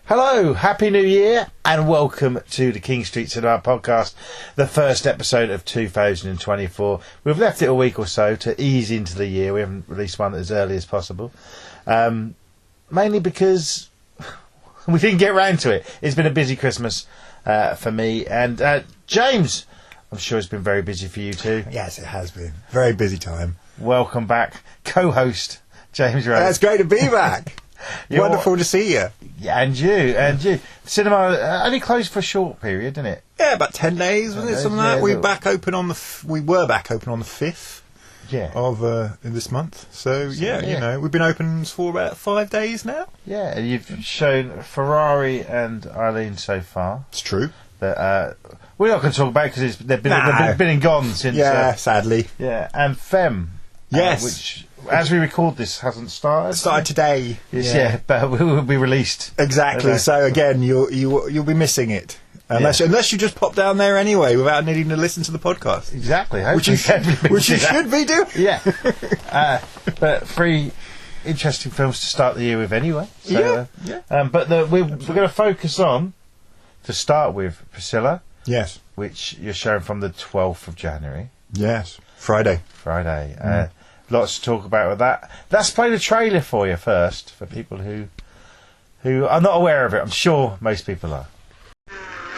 Hello, Happy New Year, and welcome to the King Street Cinema podcast, the first episode of 2024. We've left it a week or so to ease into the year. We haven't released one as early as possible, mainly because we didn't get round to it. It's been a busy Christmas for me, and James, I'm sure it's been very busy for you too. Yes, it has been. Very busy time. Welcome back, co-host James Rose. It's great to be back. Wonderful to see you. Yeah, and you. Cinema only closed for a short period, didn't it? Yeah, about 10 days, wasn't it? Something like that. We were back open on the 5th. Yeah. Of in this month. So yeah, we've been open for about 5 days now. Yeah, and you've shown Ferrari and Eileen so far. It's true. But we're not going to talk about it because they've been and gone since. Yeah, sadly. Yeah, and Femme. Yes. Which, as we record this, hasn't started. It started today. Yeah, but it will be released. Exactly. So again, you'll be missing it. Unless you just pop down there anyway without needing to listen to the podcast. Exactly. Which you should be doing. Yeah. But 3 interesting films to start the year with anyway. So, but we're going to focus on, to start with, Priscilla. Yes. Which you're showing from the 12th of January. Yes. Friday. Lots to talk about with that. Let's play the trailer for you first, for people who are not aware of it. I'm sure most people are.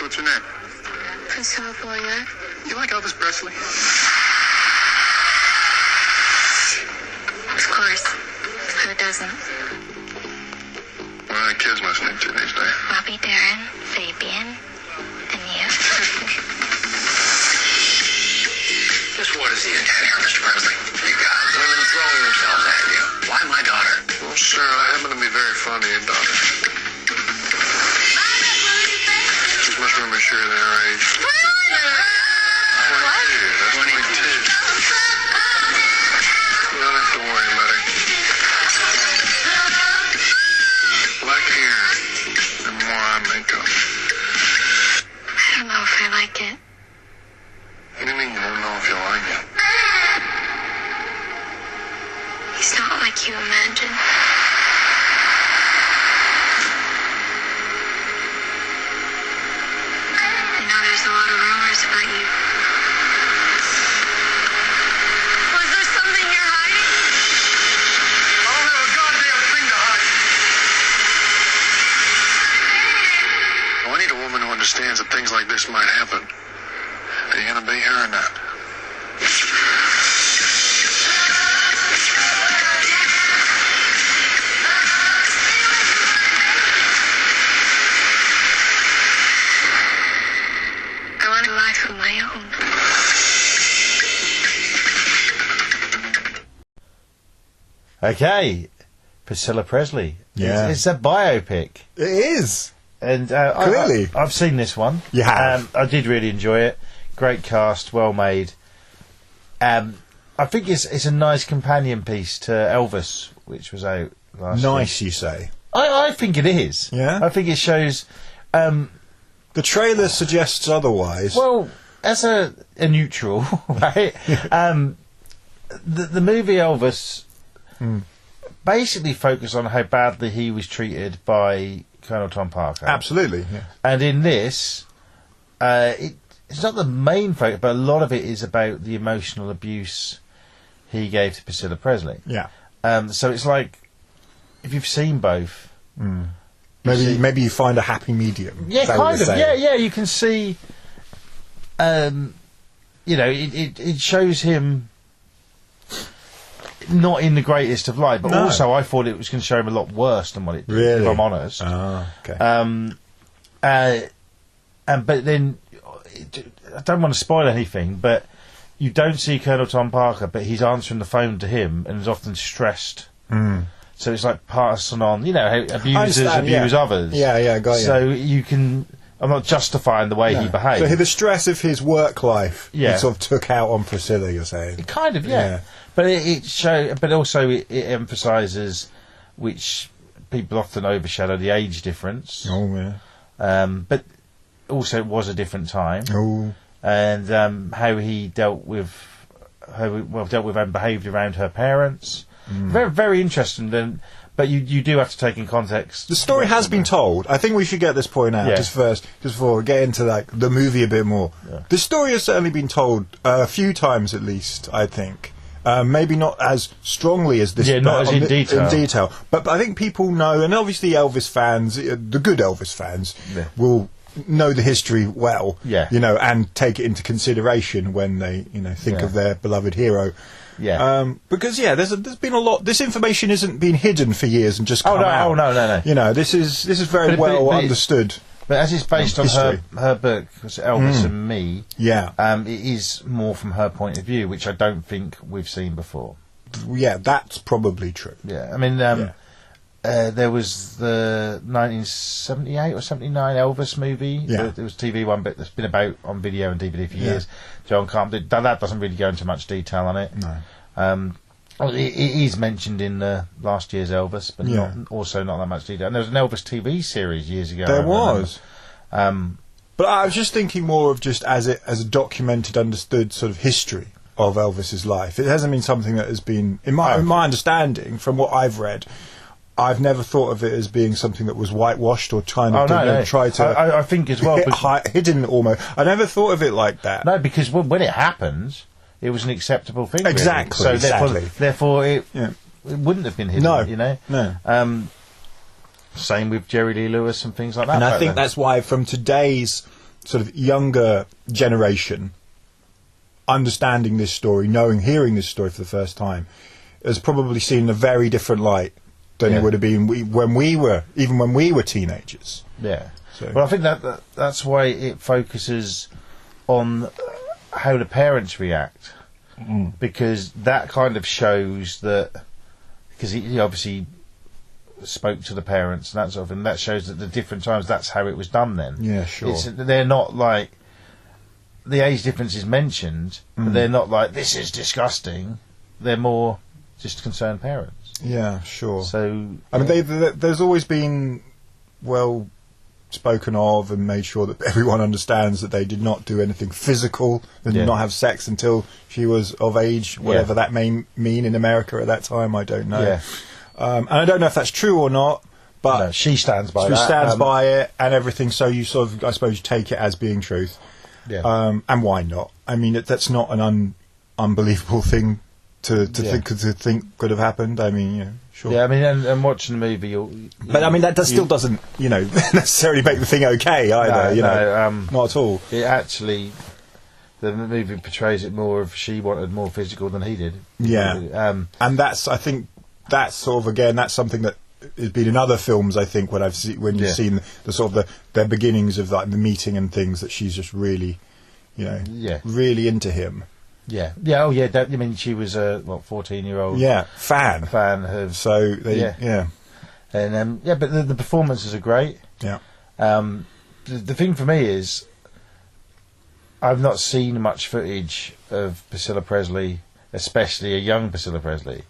What's your name? Priscilla. You like Elvis Presley? Of course. Who doesn't? Well, kids must need you these days. Bobby, Darren, Fabian, and you. Just what is he in here, Mr. Presley? You got women throwing themselves at you. Why my daughter? Well, sir, I happen to be very fond of your daughter. Just must remember sure they're her age. 22. That's 22. You don't have to worry about it. Black hair and more eye makeup. I don't know if I like it. What do you mean you don't know if you like it? He's not like you imagine. I know there's a lot of rumors about you. Was there something you're hiding? I don't have a goddamn thing to hide. Well, I need a woman who understands that things like this might happen. Are you gonna be here or not? I want a life of my own. Okay, Priscilla Presley. Yeah. It's a biopic. It is. And Clearly. I've seen this one. You have. I did really enjoy it. Great cast, well made. I think it's a nice companion piece to Elvis, which was out last year. Nice, you say? I think it is. Yeah? I think it shows... The trailer suggests otherwise. well, as a neutral, right? The movie Elvis basically focused on how badly he was treated by Colonel Tom Parker. Absolutely. Yeah. And in this, it's not the main focus, but a lot of it is about the emotional abuse he gave to Priscilla Presley. Yeah. So it's like, if you've seen both... Maybe you find a happy medium. Yeah, kind of. Yeah, you can see... it shows him not in the greatest of light, but also I thought it was going to show him a lot worse than what it did, really? if I'm honest. Oh, okay. But then, I don't want to spoil anything, but you don't see Colonel Tom Parker, but he's answering the phone to him and is often stressed. So it's like passing on, how abusers abuse others. Yeah, got you. So you can... I'm not justifying the way he behaved. So the stress of his work life, he Yeah. sort of took out on Priscilla, you're saying? Kind of, yeah. But but also it emphasises, which people often overshadow, the age difference. Oh, yeah. But also it was a different time. Oh. And how he dealt with and behaved around her parents. Very, very interesting. And But you do have to take in context. The story has been told. I think we should get this point out just before we get into the movie a bit more. Yeah. The story has certainly been told a few times at least, I think. Maybe not as strongly as this. Yeah, not as in detail. But I think people know, and obviously Elvis fans, the good Elvis fans, will know the history well. Yeah. And take it into consideration when they, think of their beloved hero. Yeah. Because there's been a lot. This information isn't been hidden for years and just come out. Oh no. This is very well understood. But as it's based on her book, Elvis and Me, it is more from her point of view, which I don't think we've seen before. Yeah, that's probably true. Yeah, I mean, there was the 1978 or 79 Elvis movie. Yeah. There was a TV one, but that's been about on video and DVD for years. John Carpenter, that doesn't really go into much detail on it. No. It is mentioned in last year's Elvis, but not that much detail. And there was an Elvis TV series years ago. There was. But I was just thinking more of just as a documented, understood sort of history of Elvis's life. It hasn't been something that has been, in my understanding, from what I've read, I've never thought of it as being something that was whitewashed or try to. I think as well. Hidden almost. I never thought of it like that. No, because when it happened, it was an acceptable thing. Exactly. Really. So exactly. Therefore, it wouldn't have been hidden. No. Same with Jerry Lee Lewis and things like that. And I think that's why, from today's sort of younger generation, understanding this story, hearing this story for the first time, has probably seen a very different light than it would have been when we were teenagers. Yeah. So. Well, I think that's why it focuses on how the parents react, because that kind of shows that, because he obviously spoke to the parents and that sort of thing. That shows that the different times that's how it was done then. Yeah, sure. They're not like, the age difference is mentioned, but they're not like, this is disgusting. They're more just concerned parents. Yeah, sure. So I mean, there's always been well spoken of and made sure that everyone understands that they did not do anything physical, they did not have sex until she was of age, whatever that may mean in America at that time. I don't know. Yeah. And I don't know if that's true or not, but no, she stands by that. She stands by it and everything. So you sort of, I suppose, you take it as being truth. Yeah. And why not? I mean, that's not an unbelievable thing to think could have happened. I mean, sure. Yeah, I mean, and watching the movie, but I mean, that still doesn't, necessarily make the thing okay either. Not at all. It actually, the movie portrays it more of she wanted more physical than he did. Yeah. And I think that's sort of, again, that's something that has been in other films. I think when you've seen the sort of the beginnings of like the meeting and things, that she's just really, really into him. Yeah, yeah, oh yeah. I mean, she was a 14-year-old. Yeah, fan of. So and but the performances are great. Yeah. The thing for me is, I've not seen much footage of Priscilla Presley, especially a young Priscilla Presley.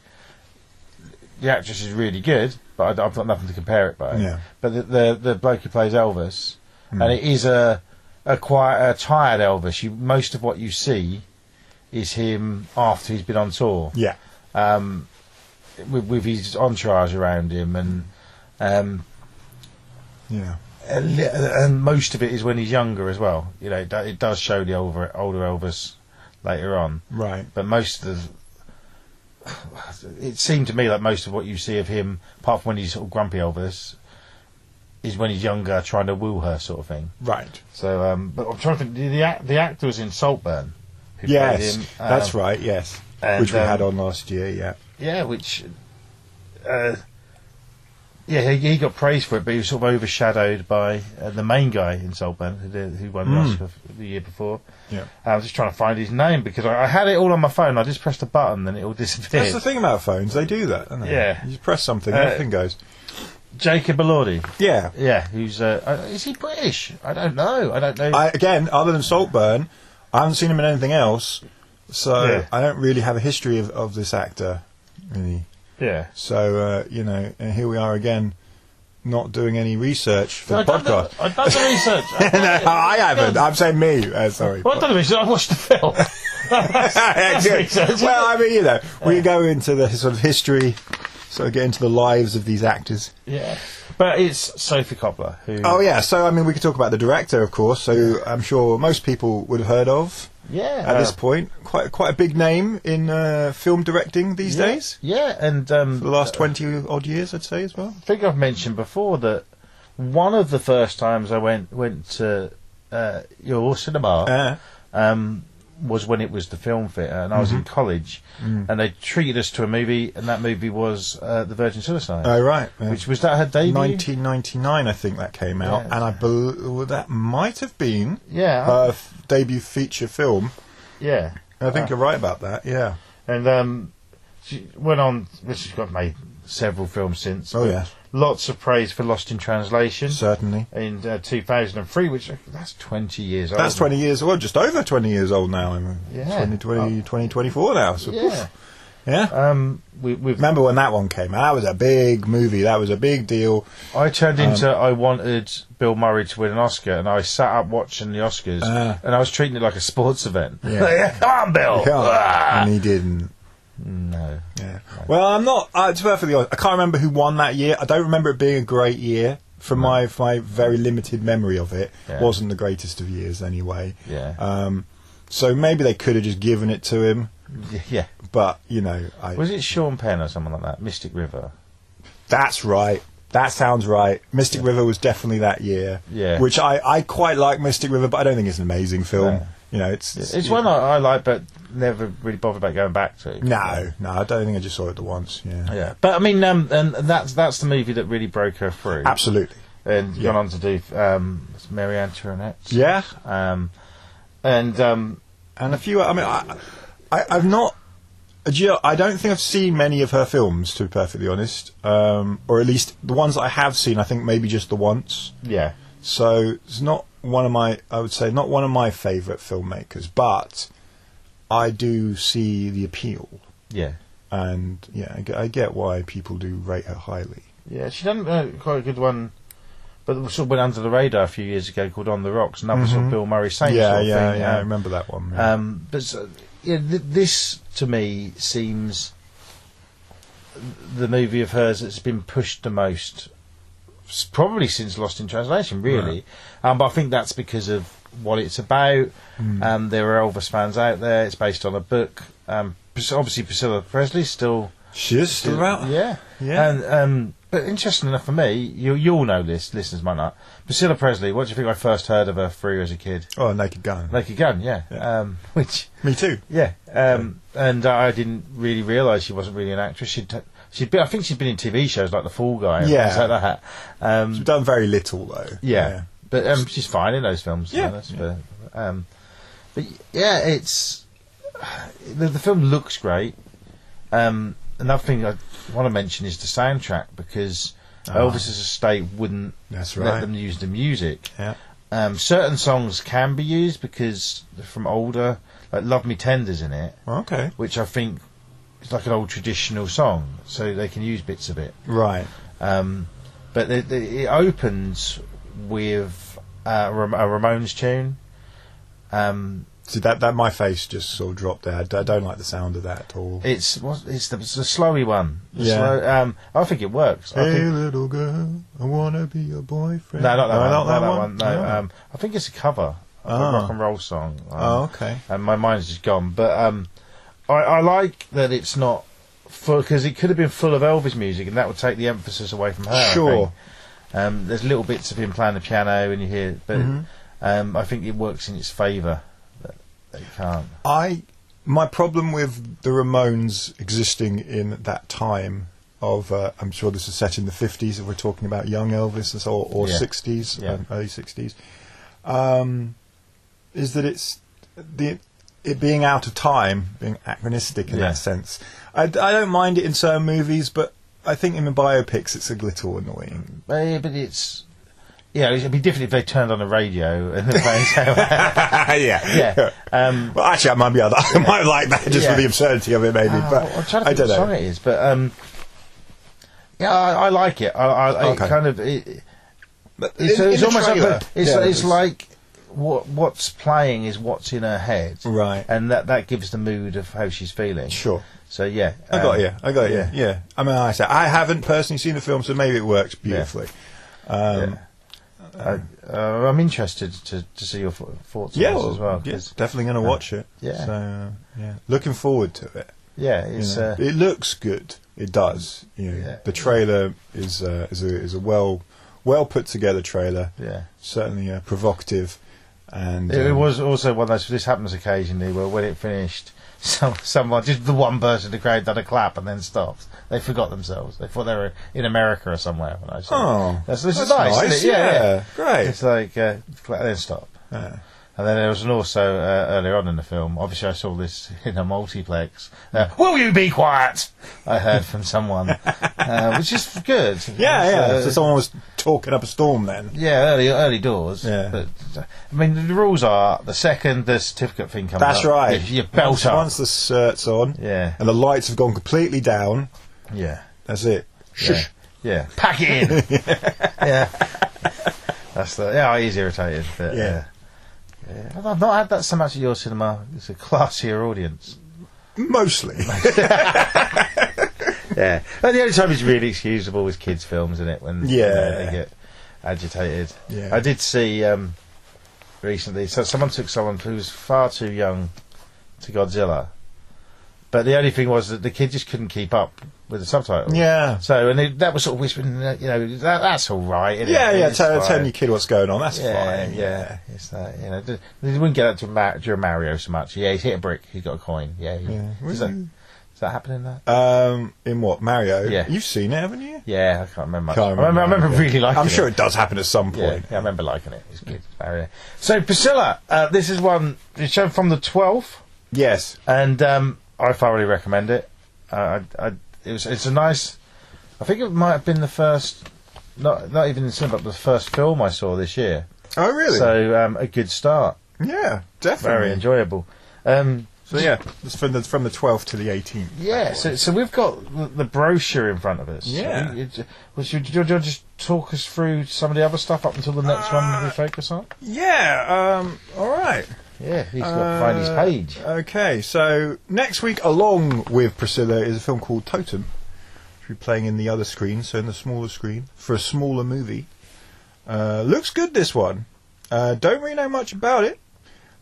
The actress is really good, but I've got nothing to compare it by. Yeah. But the bloke who plays Elvis, and it is quite a tired Elvis. Most of what you see is him after he's been on tour. Yeah. With his entourage around him, and and most of it is when he's younger as well. It does show the older Elvis later on. Right. But it seemed to me like most of what you see of him, apart from when he's sort of grumpy Elvis, is when he's younger, trying to woo her, sort of thing. Right. So, but I'm trying to think. The actor was in Saltburn. Yes, him, that's right. Yes, and, which we had on last year. Yeah. Yeah, which. He got praised for it, but he was sort of overshadowed by the main guy in Saltburn, who won the Oscar the year before. Yeah. I was just trying to find his name because I had it all on my phone. I just pressed a button and it all disappeared. That's the thing about phones; they do that, don't they? Yeah. You just press something, everything goes. Jacob Elordi. Yeah. Yeah. Who's is he British? I don't know. Again, other than Saltburn, I haven't seen him in anything else, so I don't really have a history of this actor, really. Yeah. So, and here we are again, not doing any research for the podcast. I've done the research. No, I haven't. I'm saying me. Sorry. Well, I've done the research. I watched the film. Well, I mean, we go into the sort of history So get into the lives of these actors. Yeah. But it's Sofia Coppola who... Oh, yeah. So, I mean, we could talk about the director, of course, so I'm sure most people would have heard of at this point. Quite a big name in film directing these days. Yeah, and... For the last 20-odd years, I'd say, as well. I think I've mentioned before that one of the first times I went to your cinema was when it was the Film Theatre, and I was in college, and they treated us to a movie, and that movie was The Virgin Suicide. Oh, right. Which was that her debut? 1999, I think that came out, and I believe that might have been her debut feature film. Yeah. I think you're right about that, yeah. And she went on, she's got made several films since. Oh, yeah. Lots of praise for Lost in Translation. Certainly. In 2003, which that's 20 years old. That's 20 years, well, just over 20 years old now. I mean, Yeah. 2024 now. So, Yeah. Yeah. We've Remember when that one came out? That was a big movie. That was a big deal. I turned into I wanted Bill Murray to win an Oscar, and I sat up watching the Oscars, and I was treating it like a sports event. Yeah. Come on, Bill! And he didn't. No. Yeah. Well, I'm not. It's perfectly honest. I can't remember who won that year. I don't remember it being a great year. From my very limited memory of it, wasn't the greatest of years anyway. Yeah. So maybe they could have just given it to him. Yeah. But you know, Was it Sean Penn or someone like that? Mystic River. That's right. That sounds right. Mystic River was definitely that year. Yeah. Which I quite like Mystic River, but I don't think it's an amazing film. No. You know, it's one I like, but never really bothered about going back to. No, I don't think I just saw it the once. Yeah. Yeah. But I mean, and that's the movie that really broke her through. Absolutely. And gone on to do Marie Antoinette. Yeah. And a few. I mean, I've not. I don't think I've seen many of her films, to be perfectly honest. Or at least the ones that I have seen, I think maybe just the once. Yeah. So it's not one of my. I would say not one of my favourite filmmakers, but I do see the appeal. Yeah. And yeah, I get why people do rate her highly. Yeah, she done quite a good one, but it sort of went under the radar a few years ago, called On the Rocks, and that was sort of Bill Murray same sort of thing. Yeah, I remember that one. Yeah. But this to me seems the movie of hers that's been pushed the most, probably since Lost in Translation, really. Right. But I think that's because of what it's about. There are Elvis fans out there. It's based on a book. Obviously, Priscilla Presley still. She is still out. Yeah. And but interesting enough for me, you all know this. Listeners might not. Priscilla Presley. What do you think I first heard of her through as a kid? Oh, Naked Gun. Naked Gun. Yeah. Which. Me too. Yeah. And I didn't really realise she wasn't really an actress. I think she'd been in TV shows like The Fall Guy and things like that. She's done very little though. Yeah. But she's fine in those films. Yeah. But yeah, it's the film looks great. Another thing I want to mention is the soundtrack, because Elvis's estate wouldn't let them use the music. Yeah. Certain songs can be used because they're from older, like "Love Me Tender's" in it. Okay. Which I think is like an old traditional song, so they can use bits of it. Right. But it opens with a Ramones tune. See that my face just sort of dropped there. I don't like the sound of that at all. It's the slowy one. Yeah. I think it works. Hey little girl, I wanna be your boyfriend. No, not that one. Not that one. No. I think it's a cover of a rock and roll song. Okay. And my mind's just gone. But I like that it's not full, because it could have been full of Elvis music, and that would take the emphasis away from her. Sure. I think. There's little bits of him playing the piano, and you hear, but I think it works in its favour. That you can't. My problem with the Ramones existing in that time of, I'm sure this is set in the 50s if we're talking about young Elvis, or 60s, early 60s, is that it's it being out of time, being anachronistic in that sense. I don't mind it in certain movies, but I think in the biopics it's a little annoying. But it's... Yeah, it'd be different if they turned on the radio and the playing well, actually, I might like that just for the absurdity of it, maybe. But I'm trying to think what song it is, but I like it. It kind of it's almost like it's like what's playing is what's in her head, right? And that gives the mood of how she's feeling. Sure. So yeah, I got you. Yeah. I mean, I haven't personally seen the film, so maybe it works beautifully. I'm interested to see your thoughts on this as well. Yeah, definitely going to watch it. Yeah. So looking forward to it. Yeah, it's it looks good. It does. The trailer is a well put together trailer. Yeah, certainly provocative, and it was also one of those. This happens occasionally where when it finished, someone, just the one person in the crowd, done a clap and then stopped. They forgot themselves. They thought they were in America or somewhere. When I said, this is nice. Isn't it? Yeah, great. It's like then stop. Yeah. And then there was also earlier on in the film. Obviously, I saw this in a multiplex. Will you be quiet? I heard from someone, which is good. Yeah. So someone was talking up a storm then. Yeah, early doors. Yeah. But I mean, the rules are the second the certificate thing comes up. That's right. You belt up. Once the shirt's on. Yeah. And the lights have gone completely down. Yeah. That's it. Shush. Yeah. Pack it in. Yeah. That's I is irritated. But, yeah. I've not had that so much at your cinema. It's a classier audience. Mostly. Yeah. And the only time it's really excusable is kids' films, isn't it? When they get agitated. Yeah. I did see recently, so someone took someone who was far too young to Godzilla. But the only thing was that the kid just couldn't keep up with the subtitles. Yeah. So, and that was sort of whispering, that's all right. Isn't Yeah. it? Telling your kid what's going on. That's fine. fine. Yeah. It's that, they wouldn't get that during Mario so much. Yeah, he's hit a brick. He's got a coin. Yeah. Does that happen in that? In what? Mario? Yeah. You've seen it, haven't you? Yeah, I can't remember much. I remember really liking it. I'm sure it does happen at some point. Yeah, I remember liking it. It's good. Mario. So, Priscilla, this is one, it's shown from the 12th. Yes. And I thoroughly recommend it. It's a nice. I think it might have been the first, not even in the cinema, but the first film I saw this year. Oh, really? So a good start. Yeah, definitely. Very enjoyable. It's from the 12th to the 18th. Yeah. So we've got the brochure in front of us. Yeah. Would you just talk us through some of the other stuff up until the next one we focus on? Yeah. All right. Yeah, he's got to find his page. Okay, so next week, along with Priscilla, is a film called Totem, which will be playing in the other screen, so in the smaller screen, for a smaller movie. Looks good, this one. Don't really know much about it,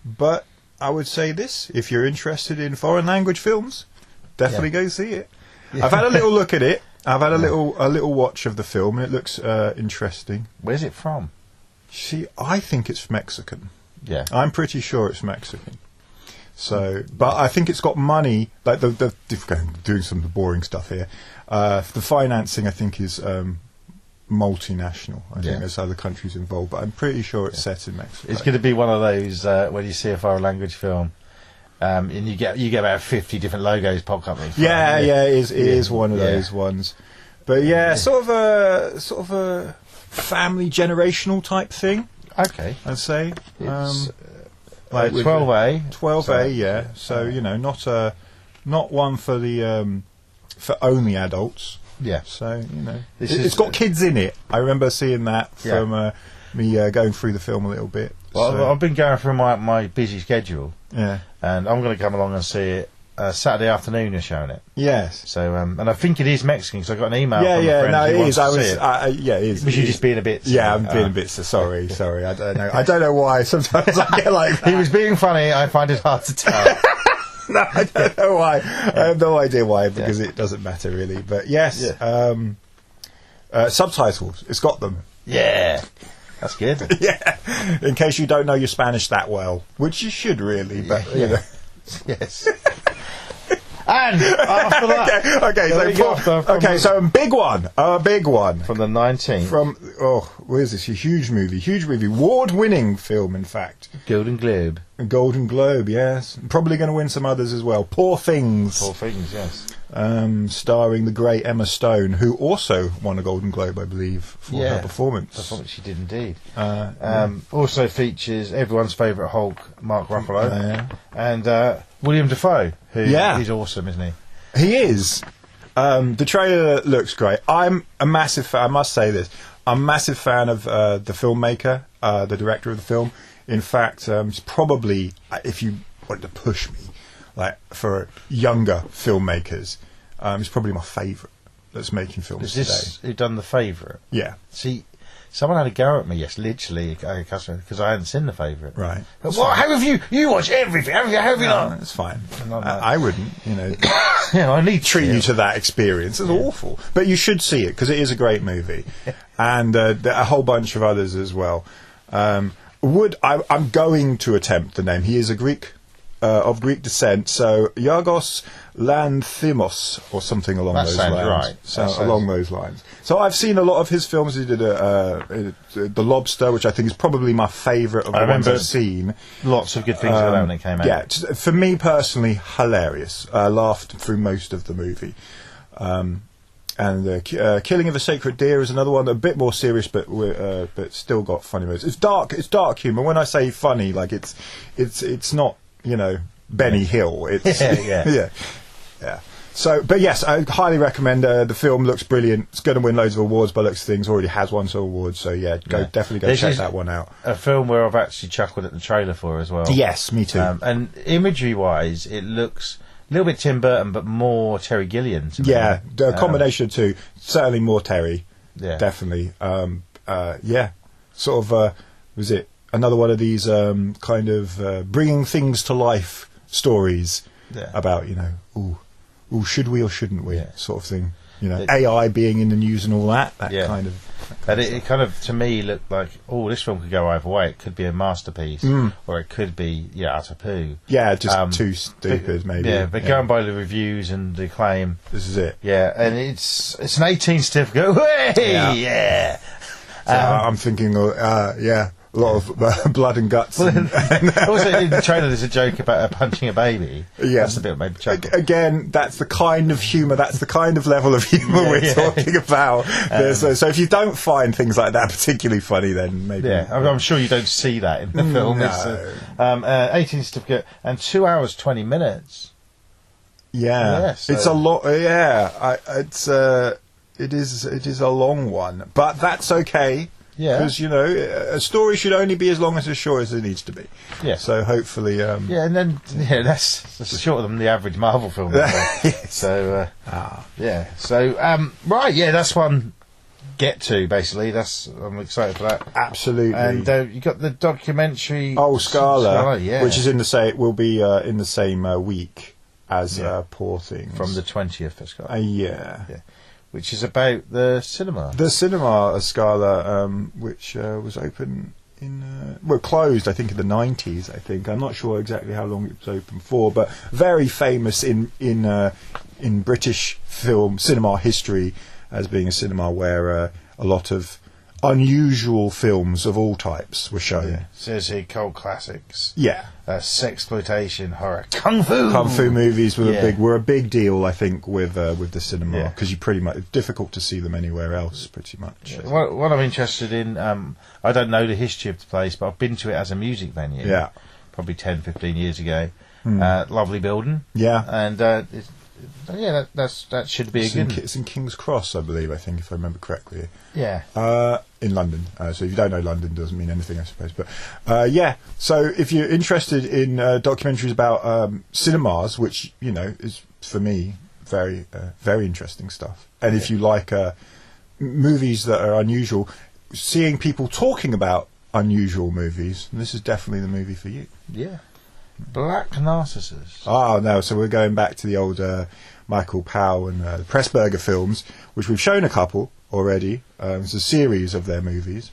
but I would say this: if you're interested in foreign language films, definitely go see it. I've had a little look at it. I've had a little watch of the film, and it looks interesting. Where's it from? See, I think it's Mexican. Yeah, I'm pretty sure it's Mexican. So, but I think it's got money. Like doing some of the boring stuff here. The financing, I think, is multinational. I think there's other countries involved, but I'm pretty sure it's set in Mexico. It's going to be one of those when you see a foreign language film, and you get about 50 different logos pop up. It is one of those ones. But sort of a family generational type thing. Okay, I'd say. It's, like 12A. 12A, yeah. So not one for the for only adults. Yeah. So it's got kids in it. I remember seeing that from me going through the film a little bit. Well, so. I've been going through my busy schedule. Yeah. And I'm going to come along and see it. Saturday afternoon you're showing it. Yes. So and I think it is Mexican because I got an email. Yeah, from a friend who it wants is. to see it. Yeah, it is. Was you just being a bit? Yeah, I'm being a bit. Sorry. I don't know. I don't know why. Sometimes I get like that. He was being funny. I find it hard to tell. No, I don't know why. I have no idea why because it doesn't matter really. But yes, subtitles. It's got them. Yeah. That's good. Yeah. In case you don't know your Spanish that well, which you should really. But you know. Yes. And after that, so a big one from the 19th. Where's this? A huge movie, award-winning film, in fact. Golden Globe, yes. Probably going to win some others as well. Poor Things, yes. Starring the great Emma Stone, who also won a Golden Globe, I believe, for her performance. She did indeed. Also features everyone's favourite Hulk, Mark Ruffalo, and William Dafoe, who is awesome, isn't he? He is. The trailer looks great. I'm a massive fan. I must say this. I'm a massive fan of the filmmaker, the director of the film. In fact, it's probably, if you wanted to push me, like for younger filmmakers, it's probably my favourite that's making films Is this today. who done The Favourite? Yeah, See, someone had a go at me, literally, a customer, because I hadn't seen The Favourite. right. But what? How have you watch everything? How have you No, not? it's fine. Not that. I wouldn't, Yeah, I need treat you to that experience. It's awful, but you should see it because it is a great movie, and there are a whole bunch of others as well. I'm going to attempt the name. He is a Greek of Greek descent, so Yorgos Lanthimos or something along That those sounds lines. right. So That sounds- along those lines. So I've seen a lot of his films. He did The Lobster, which I think is probably my favourite of the ones remember I've seen. Lots of good things about that when it came out. Yeah, for me personally, hilarious. I laughed through most of the movie. And Killing of a Sacred Deer is another one, a bit more serious, but still got funny moments. It's dark humour. When I say funny, like it's not Benny Hill. It's yeah. So, but yes, I highly recommend. The film looks brilliant. It's going to win loads of awards by looks of things. Already has won some awards. So yeah, definitely go This check is that one out. A film where I've actually chuckled at the trailer for as well. Yes, me too. And imagery-wise, it looks a little bit Tim Burton, but more Terry Gilliam. To me. Yeah, a combination of two. Certainly more Terry. Yeah. Definitely. Yeah. Sort of, was it another one of these kind of bringing things to life stories about, ooh, should we or shouldn't we sort of thing. AI being in the news and all that kind of... And it kind of, to me, looked like, this film could go either way. It could be a masterpiece, or it could be, utter poo. Yeah, just too stupid, maybe. Yeah, but going by the reviews and the acclaim... This is it. Yeah, and it's an 18 certificate. Hey, yeah! So I'm thinking, a lot of blood and guts. Also, in the trailer, there's a joke about punching a baby. Yeah. That's the bit that made me chuckle. Again, that's the kind of humour, that's the kind of level of humour we're talking about. So if you don't find things like that particularly funny, then maybe... Yeah, I'm sure you don't see that in the film. No. 18 certificate and 2 hours, 20 minutes. Yeah. So it's a lot... Yeah. It is a long one. But that's okay. Yeah. Because, a story should only be as long as short as it needs to be. Yeah. So hopefully... and then, that's shorter than the average Marvel film. Yes. So, yeah. So, right, that's one get to, basically. I'm excited for that. Absolutely. And you got the documentary... Oh, Scala, yeah. which is will be in the same week as Poor Things. From the 20th of Scala. Yeah. Which is about the cinema. The cinema at Scala, which was open closed, I think, in the 90s, I think. I'm not sure exactly how long it was open for, but very famous in British cinema history as being a cinema where a lot of unusual films of all types were shown. Yeah. Says here cult classics. Yeah. Sexploitation, horror, kung fu movies were a big deal, I think, with the cinema, because you pretty much, it's difficult to see them anywhere else, pretty much. What I'm interested in, I don't know the history of the place, but I've been to it as a music venue. Yeah. Probably 10, 15 years ago. Lovely building. Yeah. And that should be It's in King's Cross, I believe, if I remember correctly. Yeah. In London. So if you don't know London, it doesn't mean anything, I suppose. But so if you're interested in documentaries about cinemas, which is for me very very interesting stuff, and if you like movies that are unusual, seeing people talking about unusual movies, this is definitely the movie for you. Yeah. Black Narcissus. Oh no! So we're going back to the old Michael Powell and the Pressburger films, which we've shown a couple already. It's a series of their movies.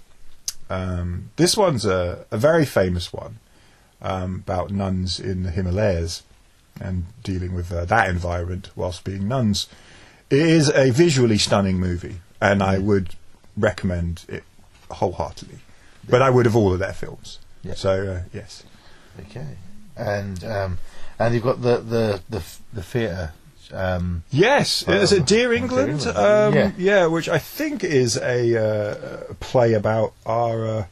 This one's a very famous one about nuns in the Himalayas and dealing with that environment whilst being nuns. It is a visually stunning movie, and I would recommend it wholeheartedly. But I would of all of their films. Yeah. So yes. Okay. And you've got the theatre. Yes, is it Dear England? Which I think is a play about our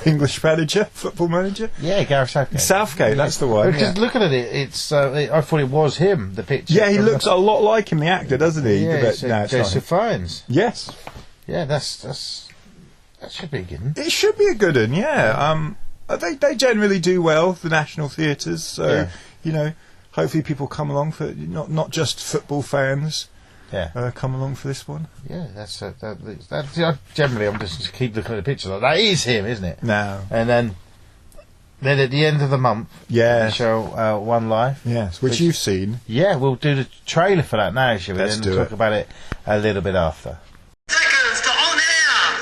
English manager, football manager. Yeah, Gareth Southgate. Southgate, that's the one. Just looking at it, it's. I thought it was him. The picture. Yeah, he looks a lot like him, the actor, doesn't he? Yeah, it's Joseph Fiennes. Yes. Yeah, that should be a good one. It should be a good one. Yeah. they generally do well, the national theatres. So hopefully people come along for not just football fans. Yeah, come along for this one. Yeah, that's generally I'm just keep looking at the picture. Like, that is him, isn't it? No, and then at the end of the month, they show One Life. Yes, which you've seen. Yeah, we'll do the trailer for that now, shall we? Let's then do talk about it a little bit after. Seconds to on air!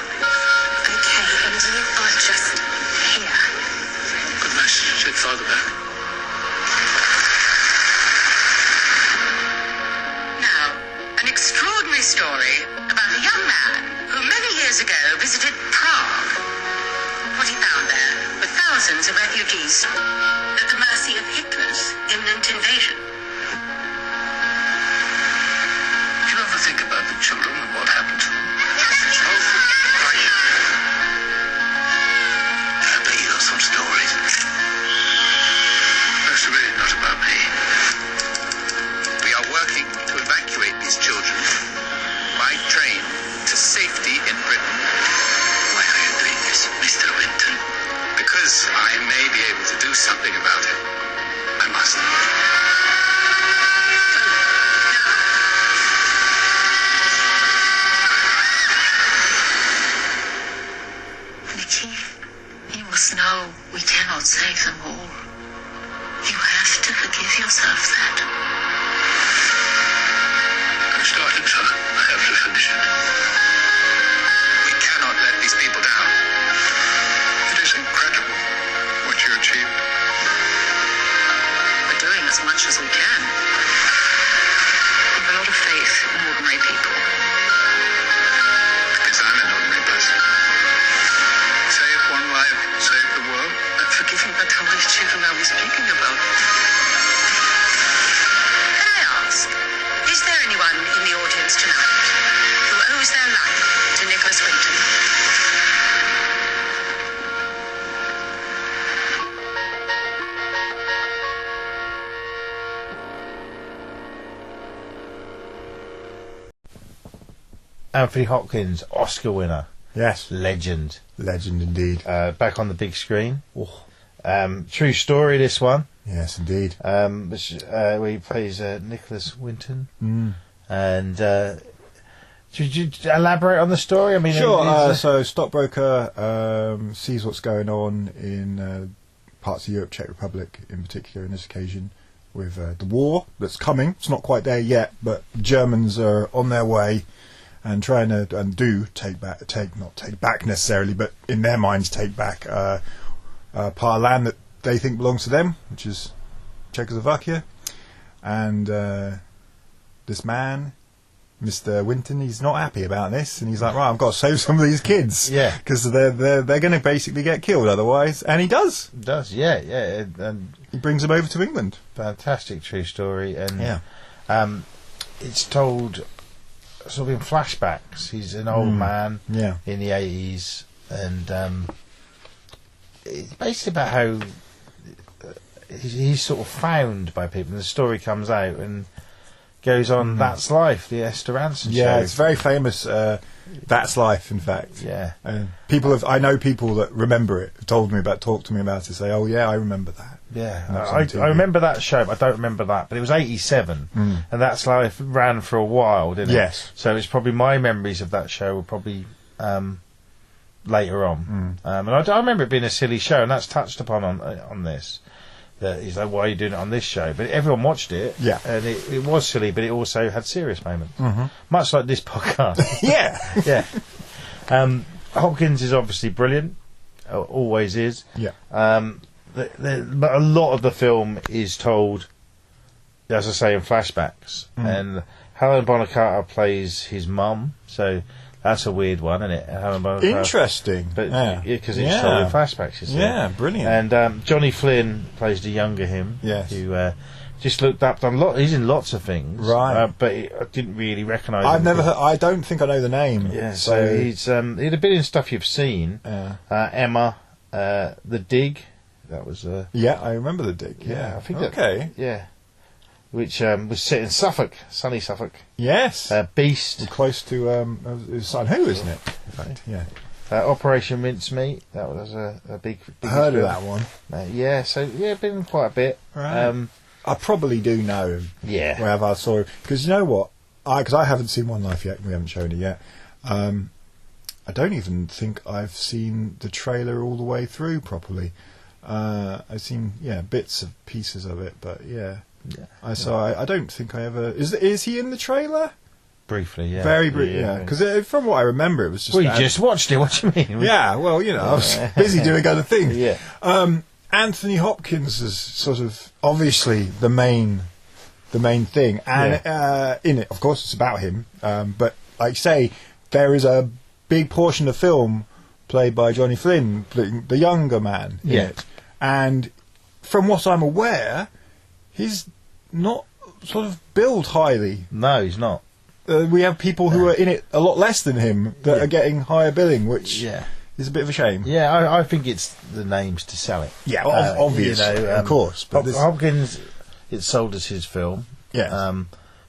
Okay, and you are just here. Good message. Take father back. Now, an extraordinary story about a young man who many years ago visited Prague. What he found there were thousands of refugees at the mercy of Hitler's imminent invasion. Do you ever think about the children and what happened to them? I bet you got some stories. That's really not about me. We are working to evacuate these children by train to safety in Britain. Why are you doing this, Mr. Winton? Because I may be able to do something about it. I must. Nicky, you must know we cannot save them all. You have to forgive yourself that. I'm starting, son. I have to finish it. We cannot let these people down. It is incredible what you achieved. We're doing as much as we can. We've a lot of faith in ordinary people. Because I'm an ordinary person. Save one life, save the world. But forgive me, but how many children are we speaking about? Can I ask, is there anyone in the audience tonight who owes their life to Nicholas Winton? Anthony Hopkins, Oscar winner. Yes, Legend indeed. back on the big screen. True story, this one. Yes, indeed. Where he plays Nicholas Winton. And should you elaborate on the story? I mean, Sure. So, stockbroker sees what's going on in parts of Europe, Czech Republic in particular, in this occasion, with the war that's coming. It's not quite there yet, but Germans are on their way and trying to not take back necessarily, but in their minds take back part of land that they think belongs to them, which is Czechoslovakia. And this man, Mr. Winton, he's not happy about this, and he's like, right, I've got to save some of these kids, because they're going to basically get killed otherwise, and he does. And he brings them over to England. Fantastic true story, and it's told sort of in flashbacks. He's an old man in the 80s, and it's basically about how he's sort of found by people, and the story comes out and goes on. That's Life, the Esther Ranson show. Yeah, it's very famous. That's Life, in fact. Yeah, I know people that remember it. Talk to me about it. Say, oh yeah, I remember that. Yeah, I remember that show, but I don't remember that. But it was 87, and That's Life ran for a while, didn't it? Yes. So it's probably my memories of that show were probably later on. And I remember it being a silly show, and that's touched upon on this. That he's like, why are you doing it on this show? But everyone watched it, and it was silly, but it also had serious moments, much like this podcast. yeah. Hopkins is obviously brilliant, always is. Yeah. But a lot of the film is told, as I say, in flashbacks, and Helen Bonham Carter plays his mum, so that's a weird one, isn't it? Helen Bonham Carter. Interesting, but because it's told in flashbacks, you see. Yeah, brilliant. And Johnny Flynn plays the younger him, who just looked up, he's in lots of things, right? But I didn't really recognise. I've never heard. I don't think I know the name. Yeah, so he'd have been in stuff you've seen. Emma, The Dig. That was I remember The Dig. I think which was set in Suffolk, sunny Suffolk. Yes. Beast. Close to his son, who isn't it? In fact, Operation Mincemeat. That was a big. I heard of that one. Been quite a bit. Right. I probably do know. Yeah. Wherever I saw it, because you know what, because I haven't seen One Life yet. We haven't shown it yet. I don't even think I've seen the trailer all the way through properly. I've seen bits of pieces of it, but I don't think I ever. Is he in the trailer? Briefly, yeah. Very briefly, yeah. Because from what I remember, it was just. We just watched it. What do you mean? Yeah, well, I was busy doing other things. Yeah. Anthony Hopkins is sort of obviously the main thing, and in it, of course, it's about him. But like you say, there is a big portion of the film played by Johnny Flynn, the younger man in it. And from what I'm aware, he's not sort of billed highly. No, he's not. We have people who are in it a lot less than him that are getting higher billing, which is a bit of a shame. Yeah, I think it's the names to sell it. Yeah, obviously, of course. But Hopkins, it's sold as his film. Yeah.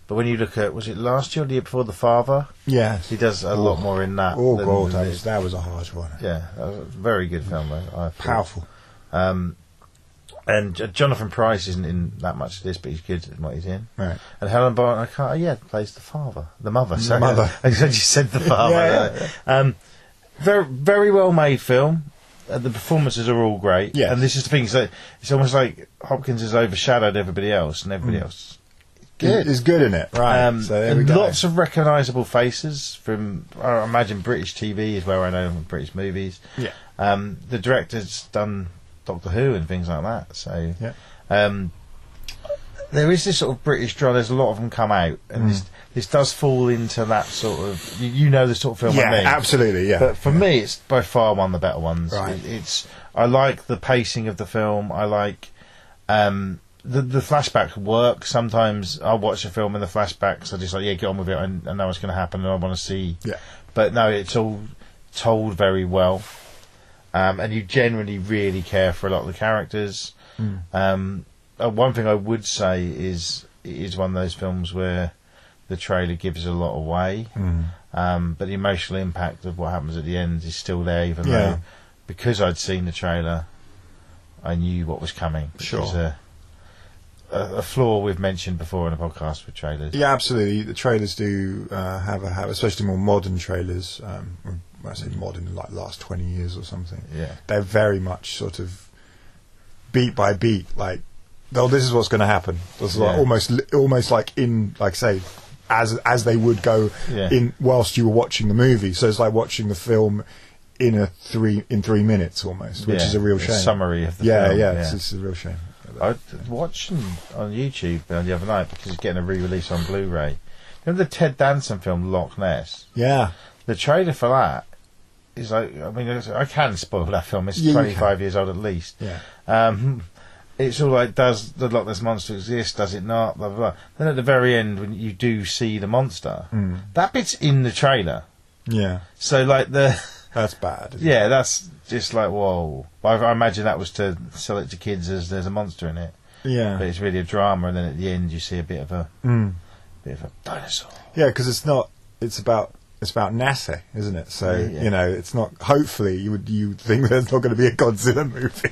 But when you look at, was it last year or the year before, The Father? Yes. He does a lot more in that. Oh, God, that was a hard one. Yeah, that was a very good film, though. Powerful. And Jonathan Pryce isn't in that much of this, but he's good in what he's in. Right. And Helen Bonham Carter, plays the mother. The mother. I just said the father. Very, very well made film. The performances are all great. Yes. And this is the thing, so it's almost like Hopkins has overshadowed everybody else, and everybody else is good in it. Right. So there we go. Lots of recognisable faces from, I imagine, British TV is where I know from British movies. Yeah. The director's done Doctor Who and things like that. So there is this sort of British drama. There's a lot of them come out, and this does fall into that sort of the sort of film I mean. Absolutely, yeah. But for me, it's by far one of the better ones. Right. I like the pacing of the film. I like the flashbacks work. Sometimes I'll watch a film and the flashbacks I just like get on with it. I know what's going to happen and I want to see. Yeah. But no, it's all told very well. And you generally really care for a lot of the characters. One thing I would say is it is one of those films where the trailer gives a lot away, but the emotional impact of what happens at the end is still there, even though, because I'd seen the trailer, I knew what was coming. Sure. A flaw we've mentioned before in a podcast with trailers. Yeah, absolutely. The trailers do have especially more modern trailers. When I say modern, like last 20 years or something. Yeah. They're very much sort of beat by beat, like, oh, this is what's going to happen. It's like almost like in, like say, as they would go in whilst you were watching the movie. So it's like watching the film in 3 minutes almost, which is a real shame. Summary of the film. It's a real shame. I was watching on YouTube the other night because it's getting a re-release on Blu-ray. Remember the Ted Danson film Loch Ness? Yeah. The trailer for that is like, I mean, I can spoil that film. It's 25 years old at least. Yeah. It's all like, does the Loch Ness monster exist? Does it not? Blah, blah, blah. Then at the very end, when you do see the monster, that bit's in the trailer. Yeah. So like that's bad. Yeah, that's just like, whoa. I imagine that was to sell it to kids as there's a monster in it. Yeah. But it's really a drama, and then at the end you see a bit of a dinosaur. Yeah, because it's about NASA, isn't it? So it's not. Hopefully, you think there's not going to be a Godzilla movie,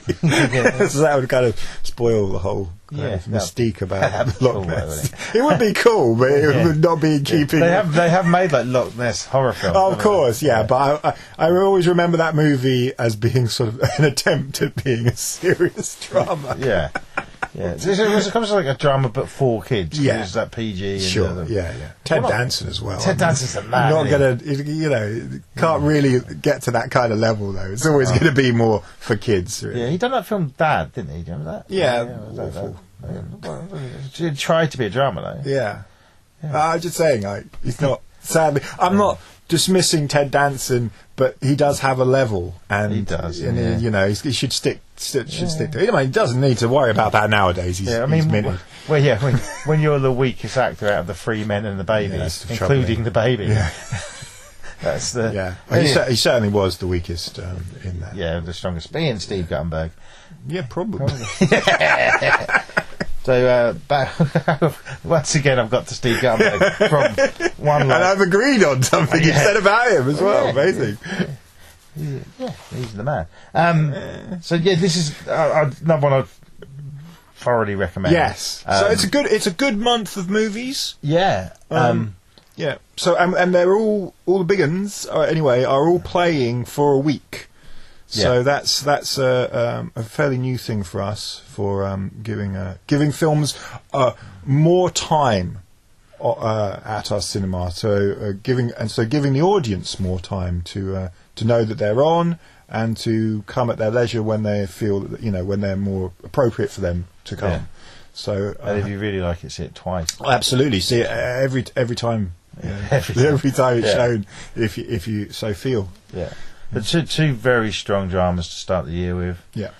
so that would kind of spoil the whole kind of mystique about Loch Ness. It would be cool, but it would not be in keeping. They have made like Loch Ness horror films. Oh, of course, but I always remember that movie as being sort of an attempt at being a serious drama. Yeah. It comes to like a drama but for kids. Yeah. It's that PG. And sure. Ted Danson as well. Ted Danson's a man. Not gonna, can't really get to that kind of level though. It's always going to be more for kids. Really. Yeah, he done that film Dad, didn't he? Do you remember that? Yeah. Awful. It tried to be a drama though. Yeah. I'm just saying, he's not. Sadly, I'm not dismissing Ted Danson, but he does have a level, and he does. And he should stick to it. I mean, he doesn't need to worry about that nowadays. He's minted. When you're the weakest actor out of the 3 men and the baby, including the baby. Yeah. That's the. Yeah. Well, he certainly was the weakest in that. Yeah, the strongest. Me and Steve Guttenberg. Yeah, probably. So, once again, I've got to Steve Guttenberg from one. And I've agreed on something you said about him as well. Amazing. he's the man. So yeah, this is another one I thoroughly recommend. Yes. So it's a good month of movies. Yeah. Yeah. So and they're all the big uns anyway are all playing for a week. So Yeah. that's a fairly new thing for us for giving films more time at our cinema. So giving the audience more time to know that they're on and to come at their leisure when they feel that, when they're more appropriate for them to come. Yeah. So And if you really like it, see it twice. absolutely see it every time. Every time it's shown, if you so feel. Yeah. But two very strong dramas to start the year with. Yeah.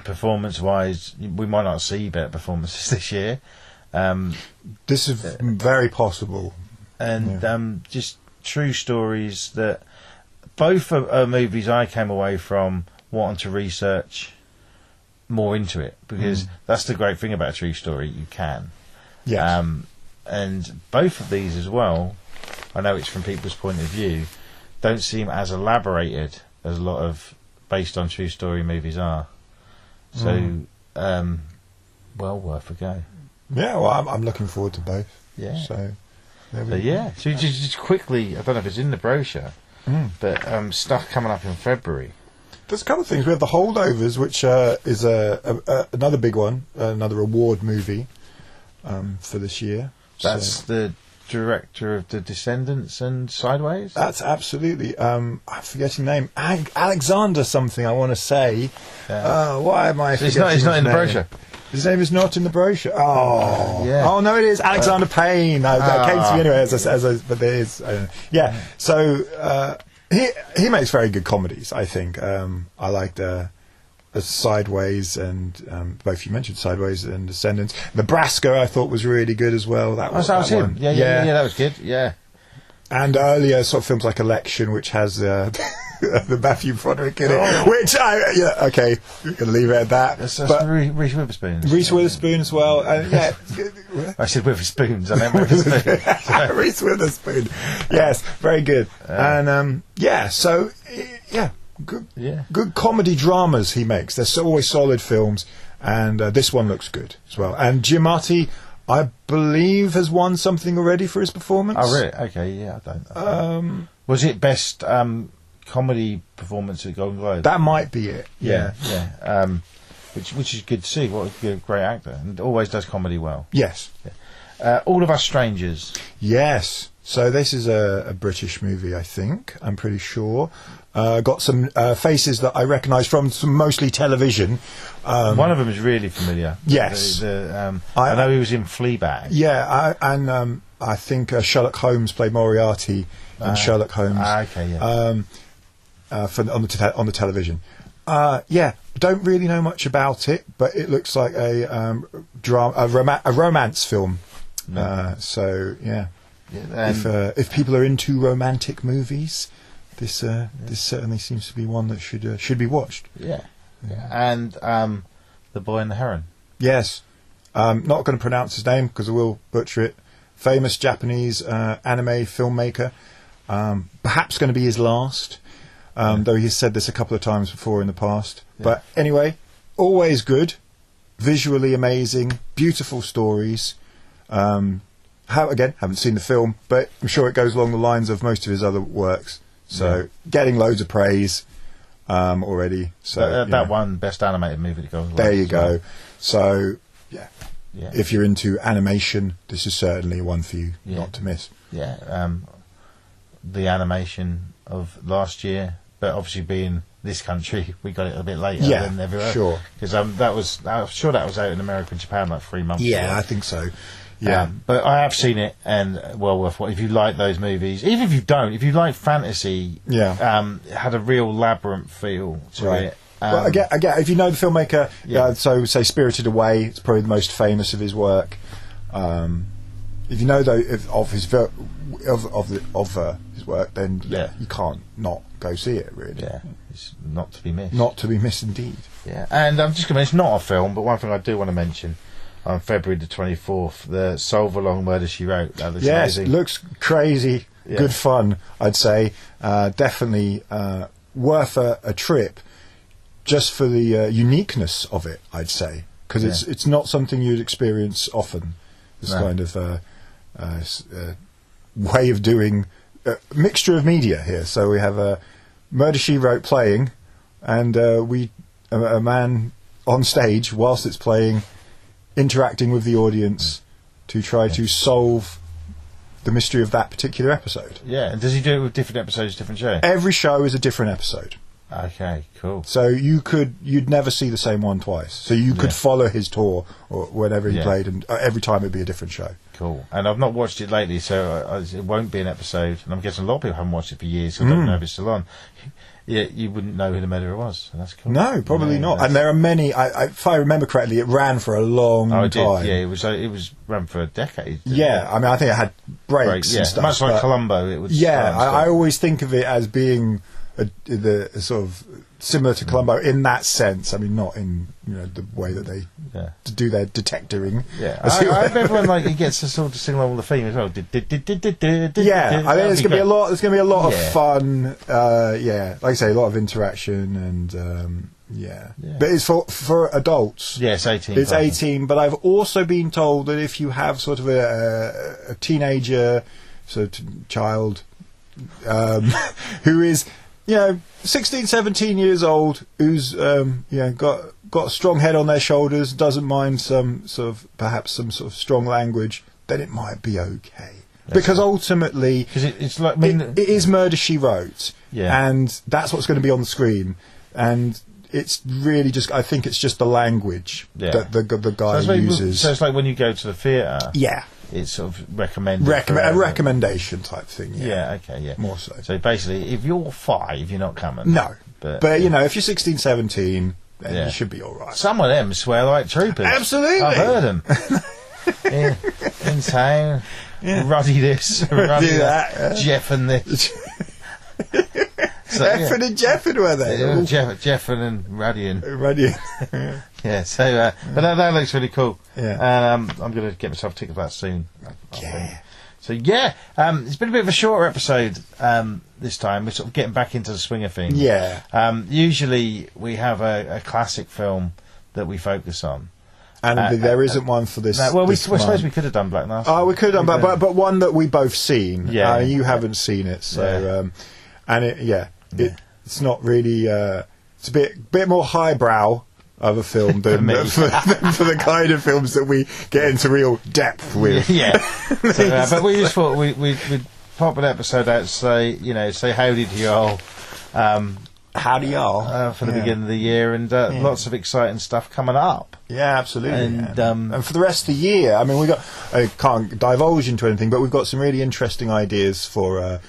Performance-wise, we might not see better performances this year. This is very possible. And just true stories that both are movies I came away from wanting to research more into it, because that's the great thing about a true story, you can. Yeah. And both of these as well, I know it's from people's point of view, don't seem as elaborated as a lot of based on true story movies are. So, well worth a go. Yeah, well, I'm looking forward to both. Yeah. So just quickly, I don't know if it's in the brochure, but stuff coming up in February. there's a couple of things. We have The Holdovers, which is another big one, another award movie for this year. That's the director of The Descendants and Sideways? That's absolutely. I'm forgetting the name. Alexander something, I want to say. Why am I forgetting It's not in the his name? brochure. His name is not in the brochure. Oh, Yeah. Oh no, it is Alexander Payne. That came to me anyway. But there is. Yeah. So he makes very good comedies. I think. I liked Sideways and both you mentioned Sideways and Descendants. Nebraska I thought was really good as well. That was him. one. Yeah, that was good. Yeah. And earlier sort of films like Election, which has the Matthew Broderick in it, which okay, we're gonna leave it at that. That's But Reese Witherspoon. Reese Witherspoon as well. Yeah. I said Witherspoons. I meant Witherspoon. Reese Witherspoon. Yes, very good. And so good. Yeah. Good comedy dramas he makes. They're always solid films, and this one looks good as well. And Giamatti, I believe, has won something already for his performance. Oh, really? Okay, yeah, I don't know. Was it best comedy performance at Golden Globe? That might be it. Yeah. Which is good to see. What a great actor. And always does comedy well. Yes. All of Us Strangers. Yes. So this is a British movie, I think. I'm pretty sure. Got some faces that I recognise from some mostly television. One of them is really familiar. Yes. I know he was in Fleabag. Yeah, I think Sherlock Holmes played Moriarty in Sherlock Holmes. Okay, yeah. On the television. Don't really know much about it, but it looks like a romance film. No. So yeah. Yeah, if people are into romantic movies, this certainly seems to be one that should be watched. Yeah. And The Boy and the Heron. Yes, not going to pronounce his name because I will butcher it. Famous Japanese anime filmmaker. Perhaps going to be his last, though he's said this a couple of times before in the past. Yeah. But anyway, always good, visually amazing, beautiful stories. Haven't seen the film, but I'm sure it goes along the lines of most of his other works. So getting loads of praise already. So that one best animated movie that goes along. There you go. So if you're into animation, this is certainly one for you not to miss. Yeah, the animation of last year, but obviously being this country, we got it a bit later than everywhere. Sure. Because I'm sure that was out in America and Japan like 3 months ago. Yeah, I think so. Yeah, but I have seen it, and well worth watching. If you like those movies, even if you don't, if you like fantasy, it had a real labyrinth feel to it. Well, again, if you know the filmmaker, so say Spirited Away, it's probably the most famous of his work. If you know though of his work, then you can't not go see it. Really, it's not to be missed. Not to be missed, indeed. Yeah, and I'm just going to mention, it's not a film, but one thing I do want to mention. On February the 24th, the Solve Along Murder She Wrote. That looks amazing. Looks crazy. good fun, I'd say. Definitely worth a trip just for the uniqueness of it, I'd say. Because it's not something you'd experience often. This kind of way of doing a mixture of media here. So we have a Murder, She Wrote playing, and a man on stage whilst it's playing, interacting with the audience to try to solve the mystery of that particular episode. Yeah, and does he do it with different episodes, different show? Every show is a different episode. Okay, cool. So you'd never see the same one twice. So you could follow his tour or whenever he played, and every time it'd be a different show. Cool. And I've not watched it lately, so it won't be an episode. And I'm guessing a lot of people haven't watched it for years, so I don't know if it's still on. Yeah, you wouldn't know who the murderer was. So that's cool. No, probably not. And there are many. If I remember correctly, it ran for a long time. Yeah, it was run for a decade. Yeah, I mean, I think it had breaks and stuff. Much like Columbo, it would. Yeah, I always think of it as being the sort of similar to Columbo in that sense. I mean, not in the way that they do their detectoring. Yeah, I hope everyone he gets to sort of sing along with the theme as well. Yeah, I think there's going to be a lot. There's going to be a lot of fun. Like I say, a lot of interaction and But it's for adults. Yeah, it's 18. It's 18. But I've also been told that if you have sort of a teenager, sort of child, who is 16, 17 years old, who's got a strong head on their shoulders, doesn't mind some sort of strong language, then it might be okay. Because ultimately, it's like it is Murder, She Wrote, and that's what's going to be on the screen, and it's really I think it's just the language that the guy uses. So it's like when you go to the theatre. Yeah. It's sort of recommended. A recommendation type thing. Yeah. Okay. Yeah. More so. So basically, if you're 5, you're not coming. No. But if you're 16, 17, then you should be all right. Some of them swear like troopers. Absolutely. I've heard them. Insane. Yeah. Ruddy this. Ruddy that. Jeffin this. Effin and Jeffin were they? Jeffin and Ruddian. Yeah. So, but that looks really cool. Yeah. And I'm going to get myself a ticket for that soon. Yeah. So it's been a bit of a shorter episode this time. We're sort of getting back into the swing of things. Yeah. Usually we have a classic film that we focus on. And there isn't one for this. No, we suppose we could have done Black Mass. Oh, we could have done, but one that we both seen. Yeah. You haven't seen it, so it's not really. It's a bit more highbrow of a film than for the kind of films that we get into real depth with. Yeah. But we just thought we'd pop an episode out to say howdy to y'all. Howdy y'all for the beginning of the year, and lots of exciting stuff coming up. Yeah, absolutely. And for the rest of the year, I mean, I can't divulge into anything, but we've got some really interesting ideas for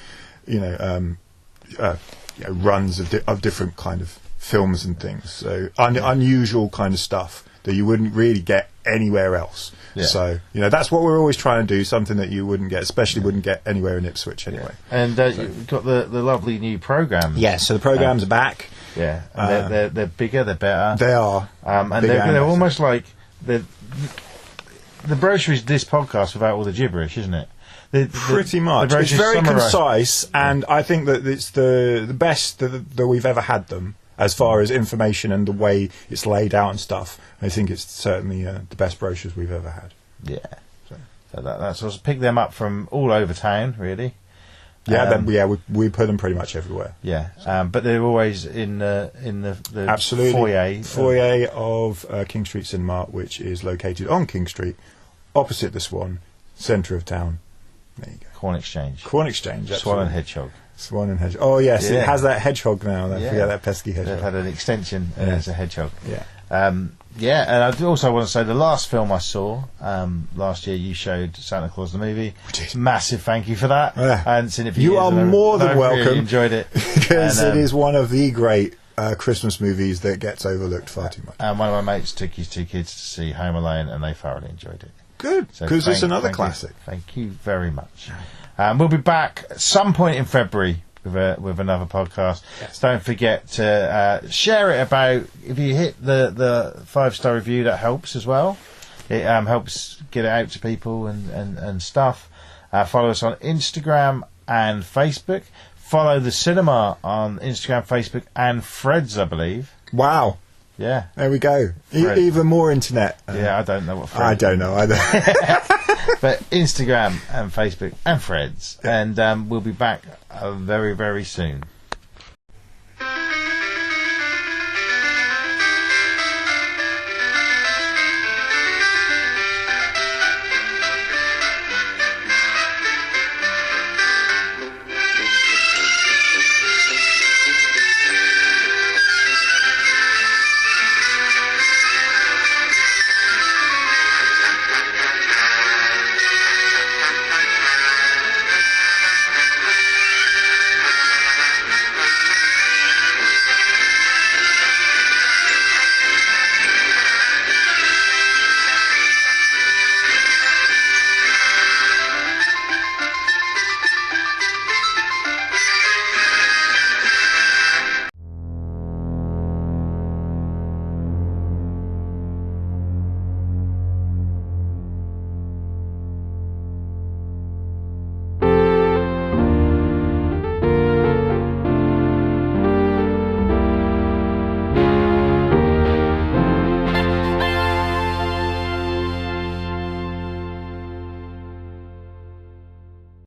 runs of different kind of films and things. So unusual kind of stuff that you wouldn't really get anywhere else. Yeah. So that's what we're always trying to do. Something that you wouldn't get, wouldn't get anywhere in Ipswich anyway. Yeah. And you've got the lovely new programmes. Yeah. So the programmes are back. Yeah. And they're bigger. They're better. They are. And they're almost like the brochure is this podcast without all the gibberish, isn't it? Pretty much. It's very concise, and I think that it's the best that we've ever had them as far as information and the way it's laid out and stuff. I think it's certainly the best brochures we've ever had. Yeah. So that's sort of pick them up from all over town, really. Yeah, we put them pretty much everywhere. Yeah, but they're always in the foyer of King Street Cinema, which is located on King Street, opposite the Swan, centre of town. There you go. Corn Exchange. Swan and Hedgehog. Swan and Hedgehog. Oh yes, it has that hedgehog now. Don't forget that pesky hedgehog. They've had an extension, and it's a hedgehog. Yeah. And I also want to say the last film I saw last year, you showed Santa Claus the movie. Massive thank you for that. Yeah. I hadn't seen it for you years. are more than welcome. Really enjoyed it because it is one of the great Christmas movies that gets overlooked far too much. And one of my mates took his 2 kids to see Home Alone, and they thoroughly enjoyed it. Good, because it's another classic. Thank you very much. We'll be back at some point in February with another podcast. Yes. Don't forget to share it about. If you hit the 5-star review, that helps as well. It helps get it out to people and stuff. Follow us on Instagram, and Facebook. Follow the cinema on Instagram, Facebook, and Threads, I believe. Wow. Yeah. There we go. Even more internet. Yeah, I don't know what Threads I don't know either. But Instagram and Facebook and Threads. And we'll be back very, very soon.